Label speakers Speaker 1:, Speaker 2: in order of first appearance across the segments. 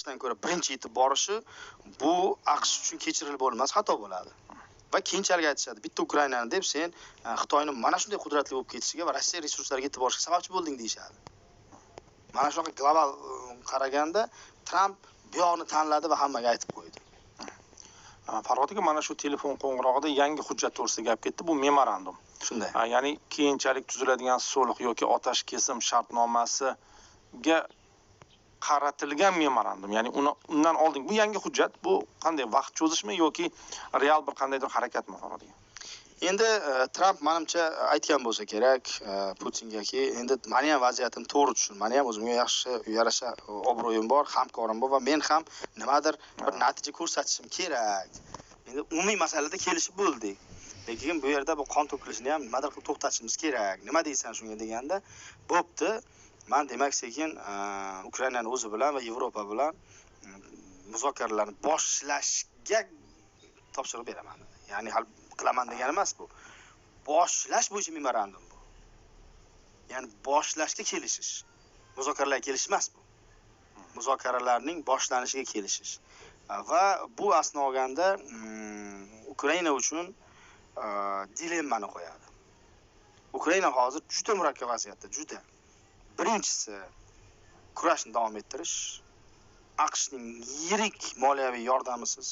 Speaker 1: AQShdan ko'ra birinchi yetib borishi bu AQSh uchun kechirilib bo'lmas xato bo'ladi. Va keyinchalik aytishadi, bitta Ukrainani deb sen Xitoyning mana shunday qudratli bo'lib ketishiga va Rossiya resurslariga yetib borishiga sababchi bo'lding deyshadi. Mana shunaqa global qaraganda Tramp bu yoqni tanladi va hammaga aytib qo'ydi.
Speaker 2: Farhod aka, mana shu telefon qo'ng'irog'ida yangi hujjat to'g'risida gap ketdi. Bu memorandum.
Speaker 1: Shunday.
Speaker 2: Ya'ni keyinchalik tuziladigan sulh yoki otash kesim shartnomasiga qaratilgan memorandum. Ya'ni undan oldin bu yangi hujjat, bu qanday vaqt cho'zishmi yoki real bir qandaydir harakatmi Farhod aka?
Speaker 1: Endi Tramp menimcha aytgan bo'lsa kerak Putingaki, endi meni ham vaziyatim to'g'ri tushun. Meni ham o'zimga yaxshi yarasha obro'yim bor, hamkorim bor va men ham nimadir bir natija ko'rsatishim kerak. Endi umumiy masalada kelishib bo'ldik. Lekin bu yerda bu qon to'kilishini ham nimadir qilib to'xtatishimiz kerak. Nima deysan shunga deganda, bo'pti. Men demak sekin Ukrainaning o'zi bilan va Yevropa bilan muzokaralarni boshlashga topshiriq beraman. Ya'ni hal qilaman degani emas bu. Boshlash bo'yicha memorandum bu. Ya'ni boshlashga kelishish. Muzokaralarga kelish emas bu. Muzokaralarning boshlanishiga kelishish. Va bu asnoganda Ukraina uchun dilemmani qo'yadi. Ukraina hozir juda murakkab vaziyatda, juda. Birinchisi kurashni davom ettirish, AQShning yirik moliyaviy yordamisiz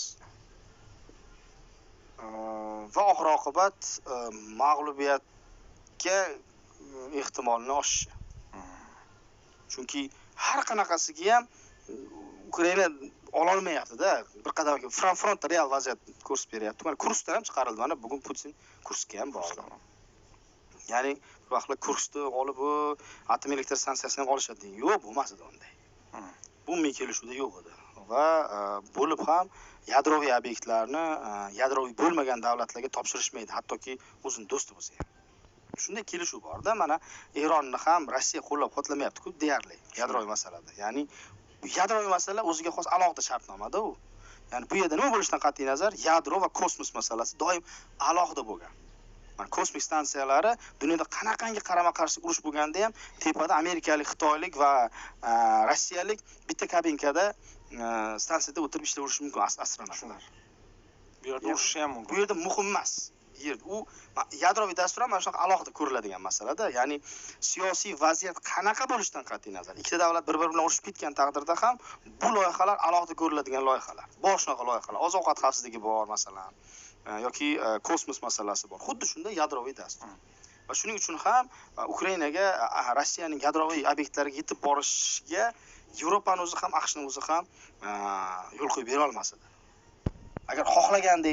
Speaker 1: va oxir-oqibat mag'lubiyatga ehtimolni oshishi. Chunki har qanaqasiga ham Ukraina ola olmayapti-da. Bir qadam frontda real vaziyat ko'rsatib beryapti. Mana Kursdan ham chiqarildi. Mana bugun Putin Kursga ham bordi. Ya'ni bir vaqtlar Kursni olib atom elektr stansiyasini ham olishadi. Yo'q, bo'lmas edi unday. Bu umumiy kelishuvda yo'q edi. Va bo'lib ham yadroviy obyektlarni yadroviy bo'lmagan davlatlarga topshirishmaydi, hattoki o'zining do'sti bo'lsa ham. Shunday kelishuv bor-da, mana Eronni ham Rossiya qo'llab-quvvatlamayapti-ku deyarli yadroviy masalada. Ya'ni bu yadroviy masala o'ziga xos alohida shartnomada u. Ya'ni bu yerda nima bo'lishidan qat'iy nazar, yadro va kosmos masalasi doim alohida bo'lgan. Mana kosmik stansiyalari dunyoda qanaqangi qarama-qarshi urush bo'lganda ham tepada amerikalik, xitoylik va rossiyalik bitta kabinkada stansiyada o'tirib ishlayverishi mumkin astronavtlar.
Speaker 2: Bu yerda urishish ham mumkin.
Speaker 1: Bu yerda muhim emas. U yadroviy dastur ham mana shunaqa alohida ko'riladigan masalada, ya'ni siyosiy vaziyat qanaqa bo'lishidan qat'iy nazar, ikkita davlat bir-biri bilan urushib ketgan taqdirda ham bu loyihalar alohida ko'riladigan loyihalar. Boshqa loyihalar, oziq-ovqat xavfsizligi bor masalan, yoki kosmos masalasi bor. Xuddi shunday yadroviy dastur. Va shuning uchun ham Ukrainaga Rossiyaning yadroviy obyektlariga yetib borishiga Yevropaning o'zi ham, AQShning o'zi ham yo'l qo'yib bera olmas edi. Agar xohlaganda